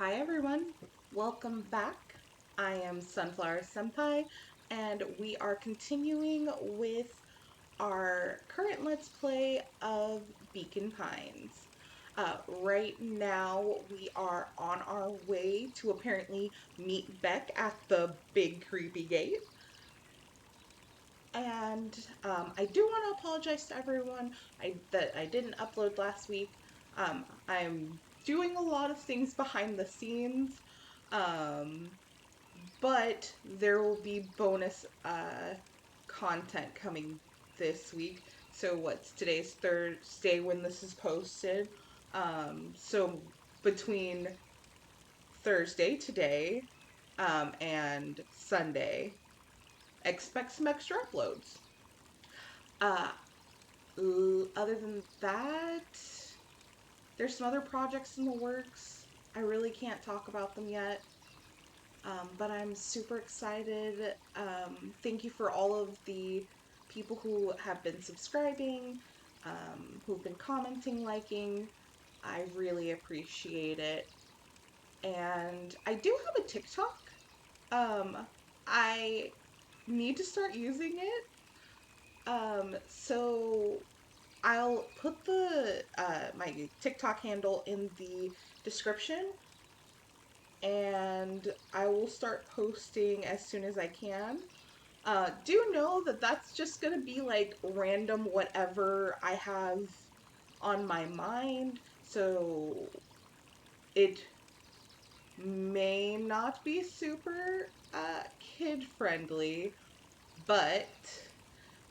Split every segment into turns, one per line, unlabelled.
Hi everyone, welcome back. I am Sunflower Senpai, and we are continuing with our current Let's Play of Beacon Pines. Right now, we are on our way to apparently meet Beck at the big creepy gate. And I do want to apologize to everyone that I didn't upload last week. I'm doing a lot of things behind the scenes, um, but there will be bonus content coming this week. So what's today's Thursday when this is posted? So between Thursday today and Sunday, expect some extra uploads. Uh, Other than that, there's some other projects in the works. I really can't talk about them yet, but I'm super excited. Thank you for all of the people who have been subscribing, who've been commenting, liking. I really appreciate it. And I do have a TikTok. Um, I need to start using it. So I'll put the my TikTok handle in the description, and I will start posting as soon as I can. Do know that that's just gonna be like random whatever I have on my mind, so it may not be super kid friendly, but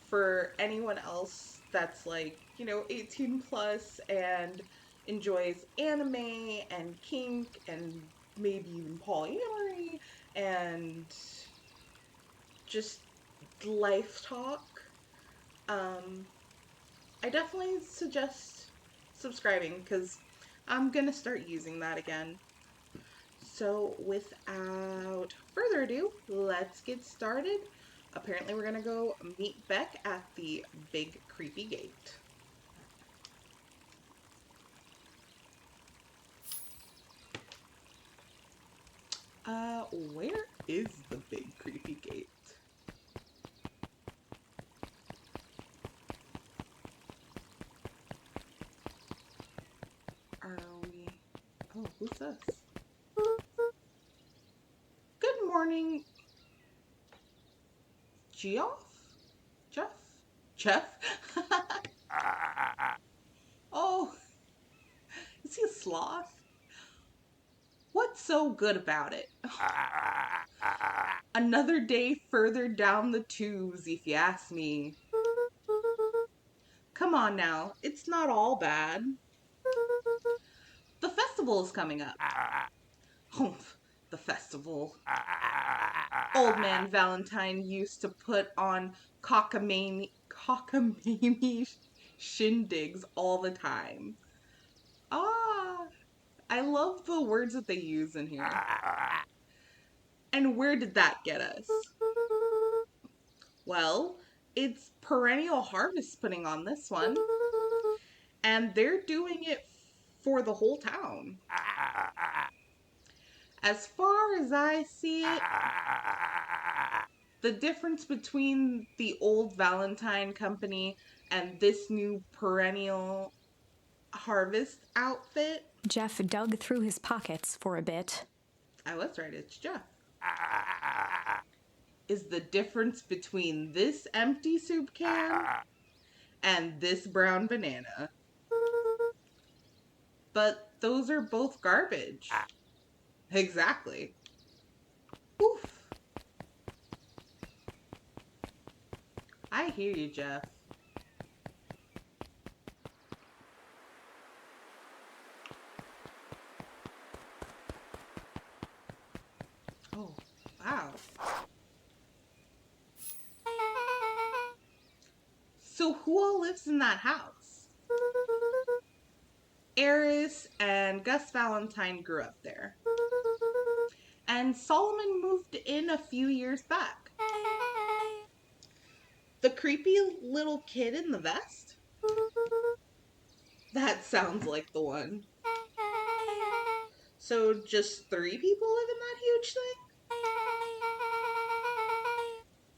for anyone else that's like, 18 plus and enjoys anime and kink and maybe even polyamory and just life talk, um, I definitely suggest subscribing because I'm gonna start using that again. So without further ado, let's get started. Apparently we're gonna go meet Beck at the big creepy gate. Where is the big creepy gate? Are we... Oh, who's this? Good morning, Geoff? Jeff? Jeff? Oh, is he a sloth? What's so good about it? Another day further down the tubes, if you ask me. Come on now, it's not all bad. The festival is coming up. Humph, the festival. Old man Valentine used to put on cockamamie shindigs all the time. Ah, I love the words that they use in here. And where did that get us? Well, it's Perennial Harvest putting on this one, and they're doing it for the whole town. As far as I see it, the difference between the old Valentine company and this new Perennial Harvest outfit.
Jeff dug through his pockets for a bit.
I was right, it's Jeff. Is the difference between this empty soup can and this brown banana. But those are both garbage. Exactly. Oof. I hear you, Jeff. Oh, wow. So who all lives in that house? Eris and Gus Valentine grew up there. And Solomon moved in a few years back. The creepy little kid in the vest? That sounds like the one. So just 3 people live in that huge thing?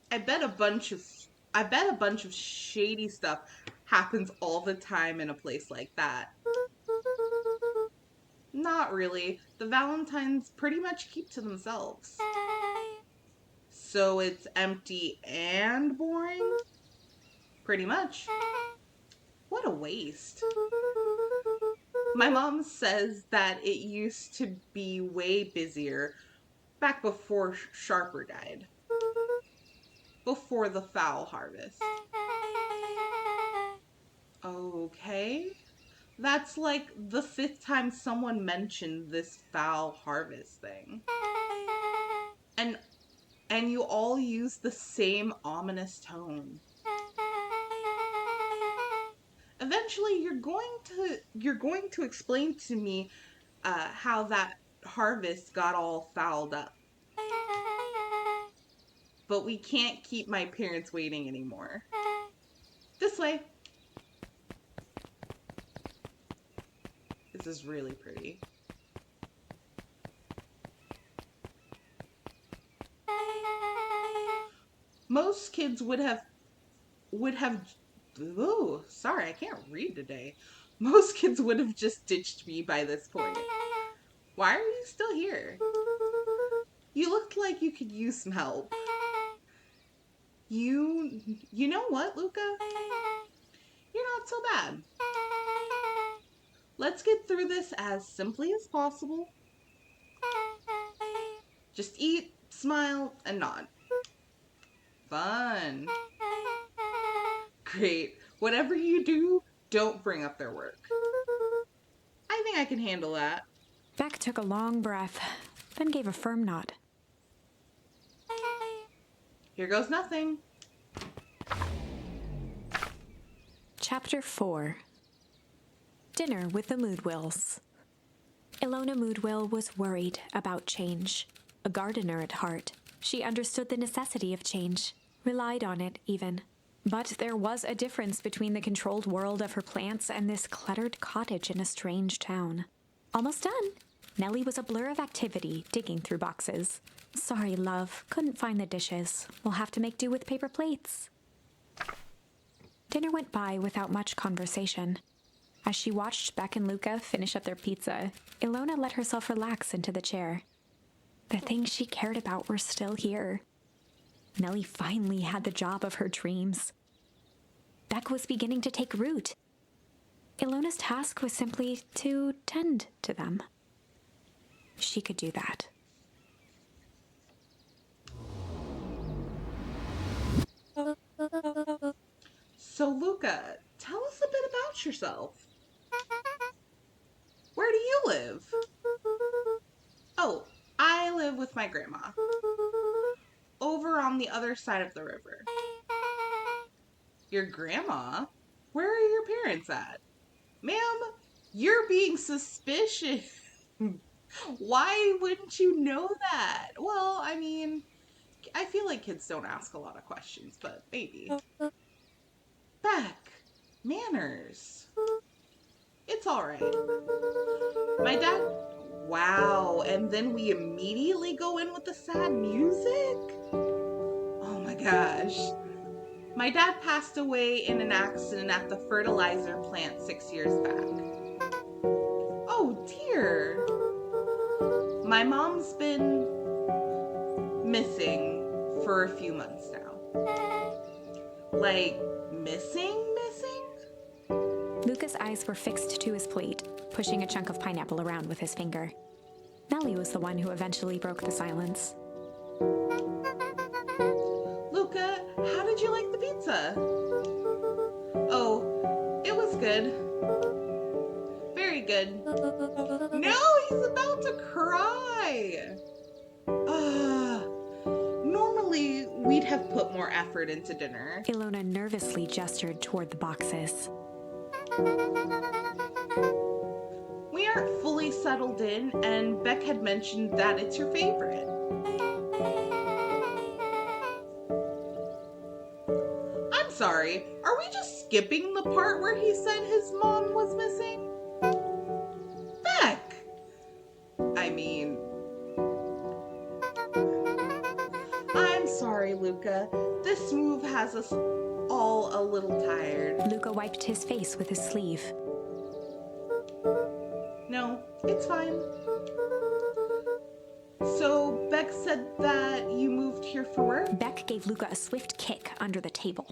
I bet a bunch of I bet a bunch of shady stuff happens all the time in a place like that. Not really. The Valentines pretty much keep to themselves. So it's empty and boring? Pretty much. What a waste. My mom says that it used to be way busier back before Sharper died. Before the fowl harvest. Okay. That's like the 5th time someone mentioned this fowl harvest thing. And and you all use the same ominous tone. Eventually you're going to explain to me how that harvest got all fouled up. But we can't keep my parents waiting anymore. This way. This is really pretty. Most kids would have ooh, sorry, I can't read today. Most kids would have just ditched me by this point. Why are you still here? You looked like you could use some help. You know what, Luca? You're not so bad. Let's get through this as simply as possible. Just eat, smile, and nod. Fun. Great. Whatever you do, don't bring up their work. I think I can handle that.
Beck took a long breath, then gave a firm nod.
Here goes nothing.
Chapter 4. Dinner with the Moodwills. Ilona Moodwill was worried about change. A gardener at heart, she understood the necessity of change, relied on it even. But there was a difference between the controlled world of her plants and this cluttered cottage in a strange town. Almost done. Nellie was a blur of activity, digging through boxes. Sorry, love, couldn't find the dishes. We'll have to make do with paper plates. Dinner went by without much conversation. As she watched Beck and Luca finish up their pizza, Ilona let herself relax into the chair. The things she cared about were still here. Nellie finally had the job of her dreams. Beck was beginning to take root. Ilona's task was simply to tend to them. She could do that.
So, Luca, tell us a bit about yourself. Where do you live? Oh, I live with my grandma. Over on the other side of the river. Your grandma? Where are your parents at? Ma'am, you're being suspicious. Why wouldn't you know that? Well, I mean, I feel like kids don't ask a lot of questions, but maybe. Beck, manners. It's alright. My dad. Wow, and then we immediately go in with the sad music? Oh my gosh. My dad passed away in an accident at the fertilizer plant 6 years back. Oh dear. My mom's been missing for a few months now. Like, missing?
Luca's eyes were fixed to his plate, pushing a chunk of pineapple around with his finger. Nellie was the one who eventually broke the silence.
Luca, how did you like the pizza? Oh, it was good. Very good. No, he's about to cry. Normally, we'd have put more effort into dinner.
Ilona nervously gestured toward the boxes.
We aren't fully settled in, and Beck had mentioned that it's your favorite. I'm sorry, are we just skipping the part where he said his mom was missing? Beck! has us all a little tired.
Luca wiped his face with his sleeve.
No, it's fine. So, Beck said that you moved here for work?
Beck gave Luca a swift kick under the table.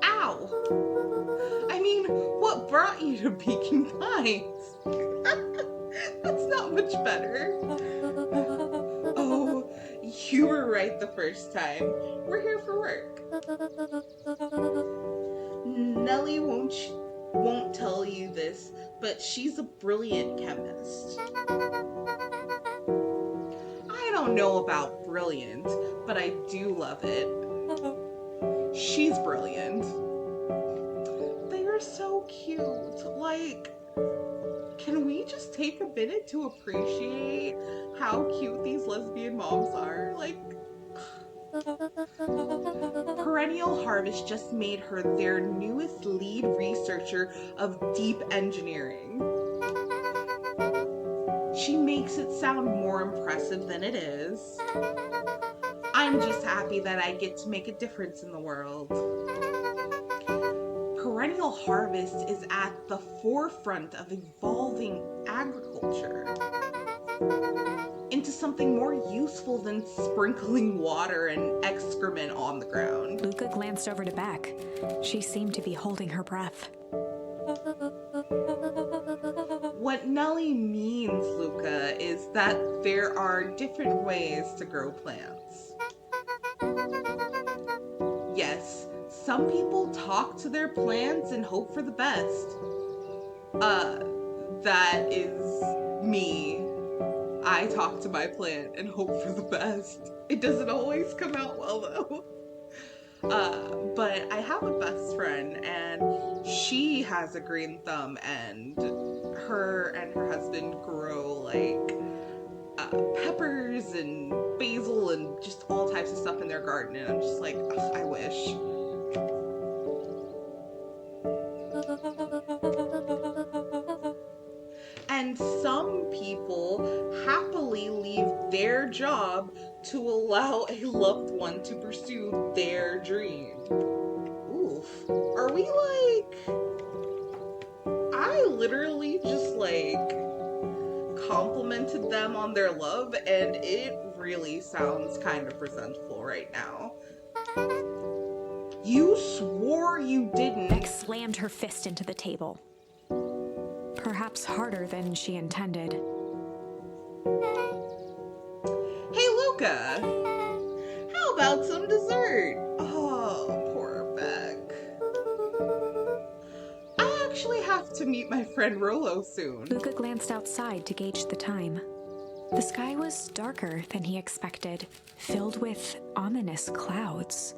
Ow! I mean, what brought you to Beacon Pines? That's not much better. Oh, you were right the first time. We're here for work. Nellie won't tell you this, but she's a brilliant chemist. I don't know about brilliant, but I do love it. She's brilliant. They are so cute. Like, can we just take a minute to appreciate how cute these lesbian moms are? Like, Perennial Harvest just made her their newest lead researcher of deep engineering. She makes it sound more impressive than it is. I'm just happy that I get to make a difference in the world. Perennial Harvest is at the forefront of evolving agriculture into something more useful than sprinkling water and excrement on the ground.
Luca glanced over to Beck. She seemed to be holding her breath.
What Nellie means, Luca, is that there are different ways to grow plants. Yes, some people talk to their plants and hope for the best. That is me. I talk to my plant and hope for the best. It doesn't always come out well, though. But I have a best friend, and she has a green thumb, and her and her husband grow, like, peppers and basil and just all types of stuff in their garden, and I'm just like, ugh, I wish. And some people happily leave their job to allow a loved one to pursue their dream. Oof. Are we like... I literally just like complimented them on their love, and it really sounds kind of resentful right now. You swore you didn't.
Beck slammed her fist into the table. Perhaps harder than she intended.
Hey, Luca! How about some dessert? Oh, poor Beck. I actually have to meet my friend Rollo soon.
Luca glanced outside to gauge the time. The sky was darker than he expected, filled with ominous clouds.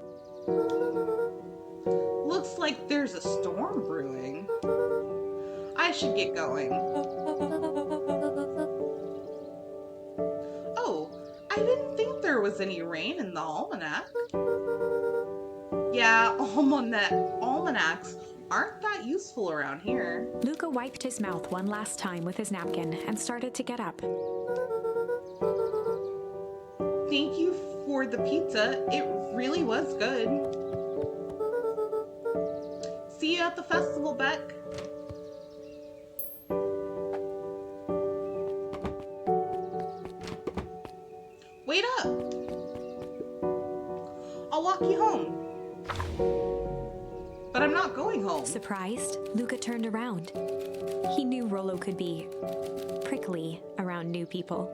Looks like there's a storm brewing. I should get going. Oh, I didn't think there was any rain in the almanac. Yeah, almanacs aren't that useful around here.
Luca wiped his mouth one last time with his napkin and started to get up.
Thank you for the pizza. It really was good. See you at the festival, Beck. Wait up. I'll walk you home. But I'm not going home.
Surprised, Luca turned around. He knew Rollo could be prickly around new people.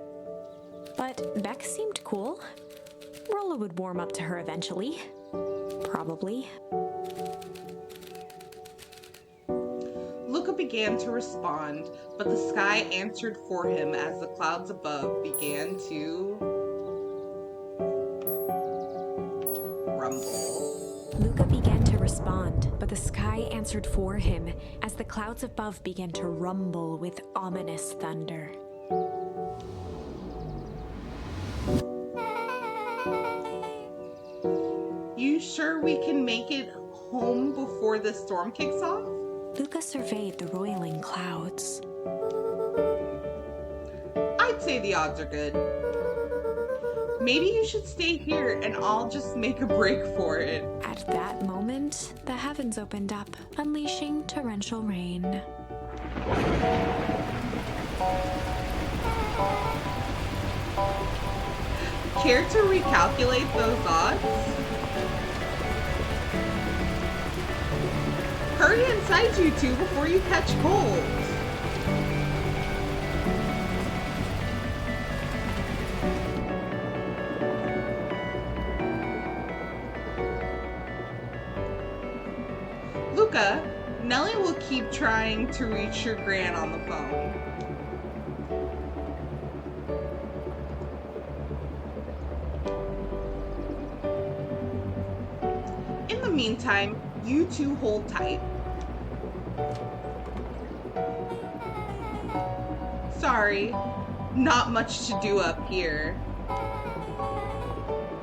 But Beck seemed cool. Rollo would warm up to her eventually. Probably.
Luca began to respond, but the sky answered for him as the clouds above began to rumble.
Luca began to respond, but the sky answered for him as the clouds above began to rumble with ominous thunder.
You sure we can make it home before the storm kicks off?
Luca surveyed the roiling clouds.
I'd say the odds are good. Maybe you should stay here and I'll just make a break for it.
At that moment, the heavens opened up, unleashing torrential rain.
Care to recalculate those odds? Hurry inside, you two, before you catch cold. Luca, Nellie will keep trying to reach your gran on the phone. In the meantime, you two hold tight. Sorry, not much to do up here.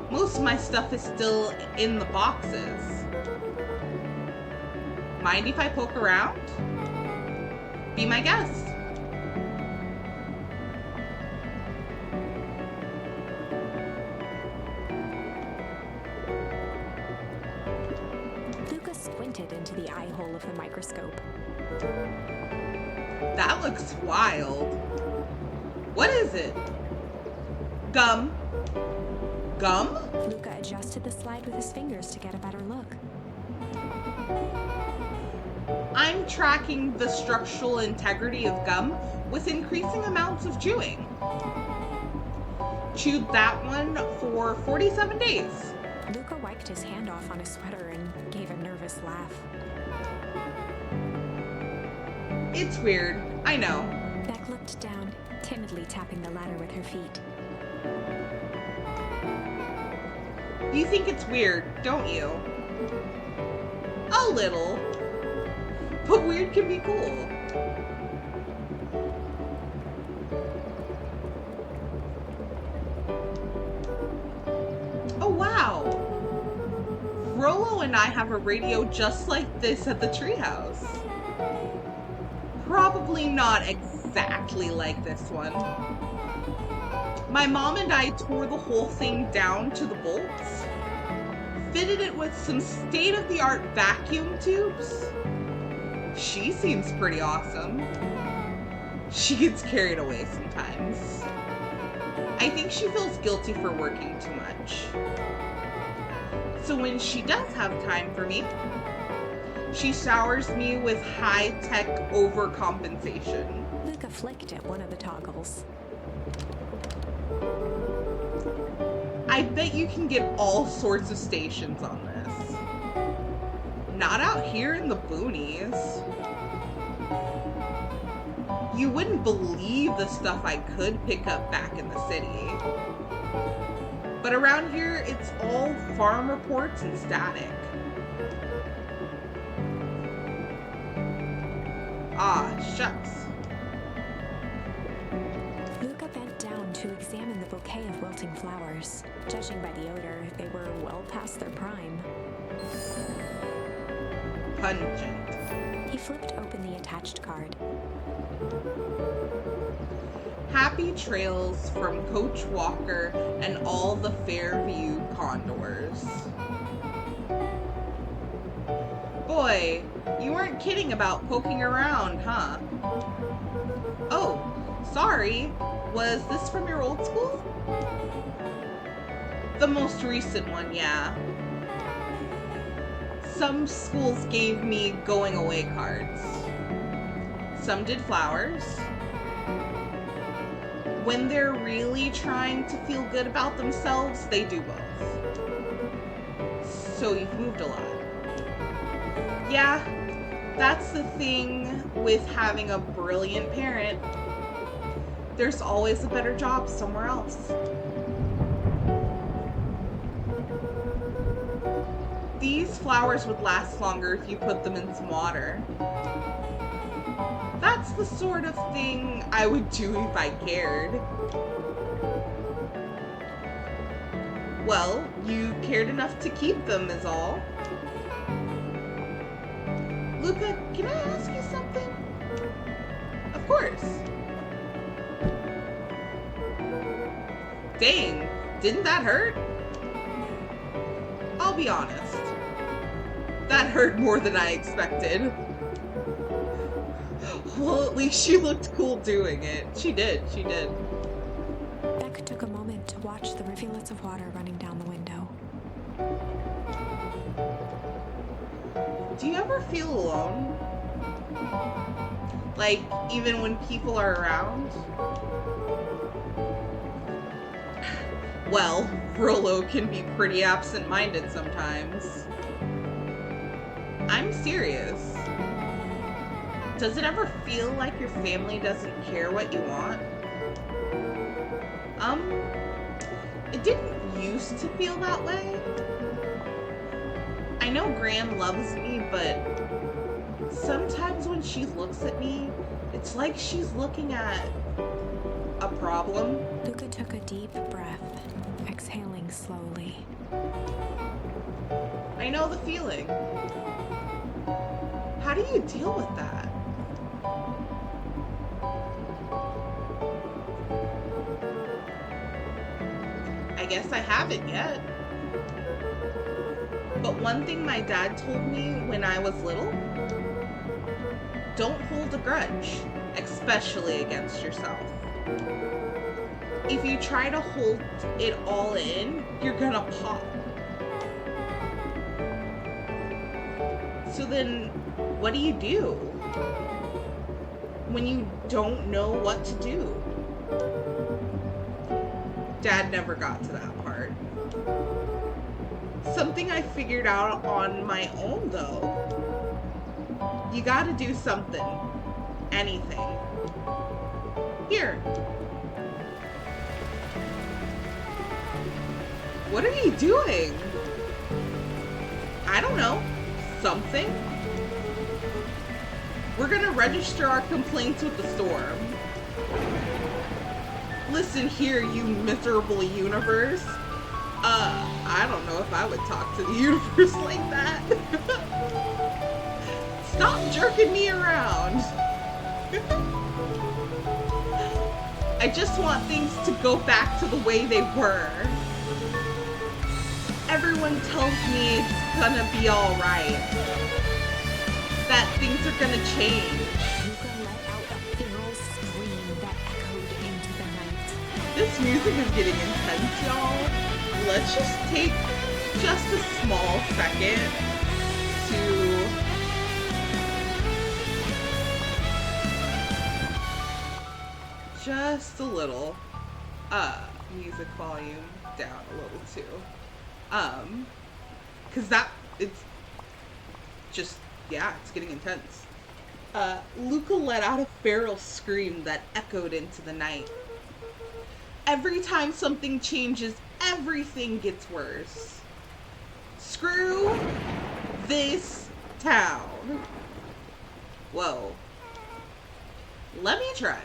Most of my stuff is still in the boxes. Mind if I poke around? Be my guest.
Luca squinted into the eye hole of the microscope.
That looks wild. What is it? Gum. Gum?
Luca adjusted the slide with his fingers to get a better look.
I'm tracking the structural integrity of gum with increasing amounts of chewing. Chewed that one for 47 days.
Luca wiped his hand off on his sweater and gave a nervous laugh.
It's weird, I know.
Beck looked down, timidly tapping the ladder with her feet.
You think it's weird, don't you? A little. But weird can be cool. Oh wow! Rollo and I have a radio just like this at the treehouse. Probably not exactly like this one. My mom and I tore the whole thing down to the bolts, fitted it with some state-of-the-art vacuum tubes. She seems pretty awesome. She gets carried away sometimes. I think she feels guilty for working too much. So when she does have time for me, she showers me with high-tech overcompensation.
Luca flicked at one of the toggles.
I bet you can get all sorts of stations on this. Not out here in the boonies. You wouldn't believe the stuff I could pick up back in the city. But around here, it's all farm reports and static. Ah, shucks.
Luca bent down to examine the bouquet of wilting flowers. Judging by the odor, they were well past their prime.
Pungent.
He flipped open the attached card.
Happy trails from Coach Walker and all the Fairview condors. Boy, you weren't kidding about poking around, huh? Oh, sorry. Was this from your old school? The most recent one, yeah. Some schools gave me going away cards. Some did flowers. When they're really trying to feel good about themselves, they do both. So you've moved a lot. Yeah, that's the thing with having a brilliant parent. There's always a better job somewhere else. These flowers would last longer if you put them in some water. That's the sort of thing I would do if I cared. Well, you cared enough to keep them is all. Luca, can I ask you something? Of course. Dang, Didn't that hurt? I'll be honest. That hurt more than I expected. Well, at least she looked cool doing it. She did.
Beck took a moment to watch the rivulets of water running down the window.
Do you ever feel alone? Like, even when people are around? Well, Rollo can be pretty absent-minded sometimes. I'm serious. Does it ever feel like your family doesn't care what you want? It didn't used to feel that way. I know Gran loves me, but sometimes when she looks at me, it's like she's looking at a problem.
Luca took a deep breath, exhaling slowly.
I know the feeling. How do you deal with that? I guess I haven't yet. But one thing my dad told me when I was little, don't hold a grudge, especially against yourself. If you try to hold it all in, you're gonna pop. So then, what do you do when you don't know what to do? Dad never got to that part. Something I figured out on my own, though. You gotta do something. Anything. Here. What are you doing? I don't know. Something? We're gonna register our complaints with the storm. Listen here, you miserable universe. I don't know if I would talk to the universe like that. Stop jerking me around. I just want things to go back to the way they were. Everyone tells me it's gonna be alright. That things are gonna change.
Luca let out a feral scream that echoed into the night.
This music is getting intense, y'all. Let's just take just a small second to just a little music volume down a little too. Cause it's just, yeah, it's getting intense. Luca let out a feral scream that echoed into the night. Every time something changes, everything gets worse. Screw this town. Whoa. Let me try.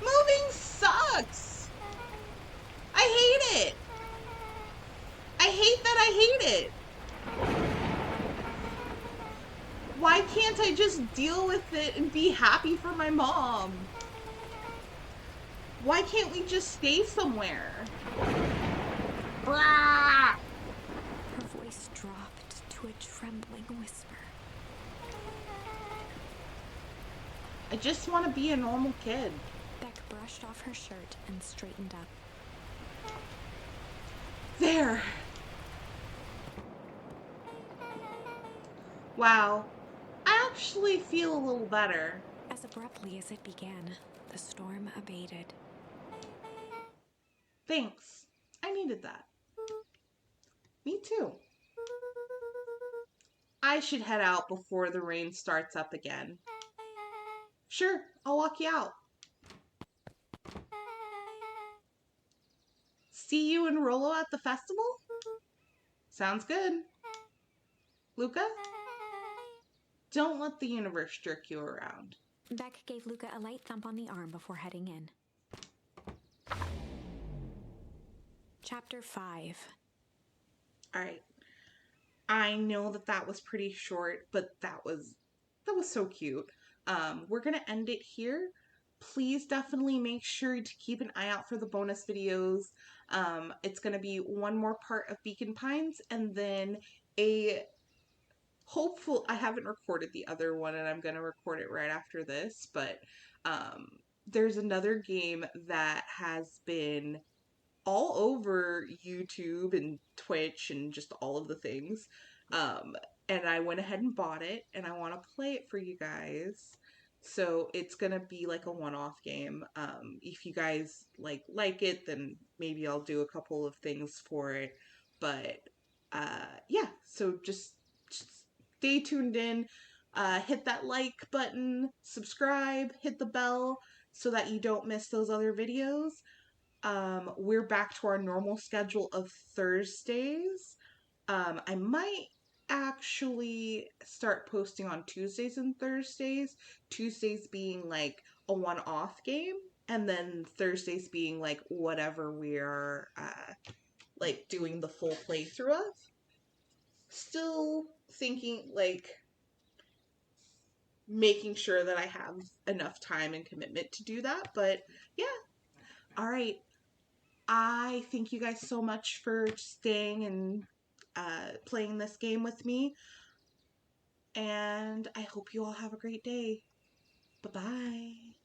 Moving sucks. I hate it. I hate that I hate it. Why can't I just deal with it and be happy for my mom? Why can't we just stay somewhere? Brah!
Her voice dropped to a trembling whisper.
I just want to be a normal kid.
Beck brushed off her shirt and straightened up.
There. Wow. I actually feel a little better.
As abruptly as it began, the storm abated.
Thanks. I needed that. Me too. I should head out before the rain starts up again. Sure, I'll walk you out. See you and Rollo at the festival? Sounds good. Luca? Don't let the universe jerk you around.
Beck gave Luca a light thump on the arm before heading in. Chapter 5.
Alright. I know that was pretty short, but that was so cute. We're gonna end it here, please definitely make sure to keep an eye out for the bonus videos. It's going to be one more part of Beacon Pines and then a hopeful. I haven't recorded the other one and I'm going to record it right after this, but um, there's another game that has been all over YouTube and Twitch and just all of the things. Um, and I went ahead and bought it and I want to play it for you guys. So it's gonna be like a one-off game. If you guys like it, then maybe I'll do a couple of things for it. But yeah, so just stay tuned in. Hit that like button, subscribe, hit the bell so that you don't miss those other videos. We're back to our normal schedule of Thursdays. I might actually start posting on Tuesdays and Thursdays. Tuesdays being like a one-off game, and then Thursdays being like whatever we are like doing the full playthrough of. Still thinking like making sure that I have enough time and commitment to do that, but yeah. All right. I thank you guys so much for staying and playing this game with me. And I hope you all have a great day. Bye bye.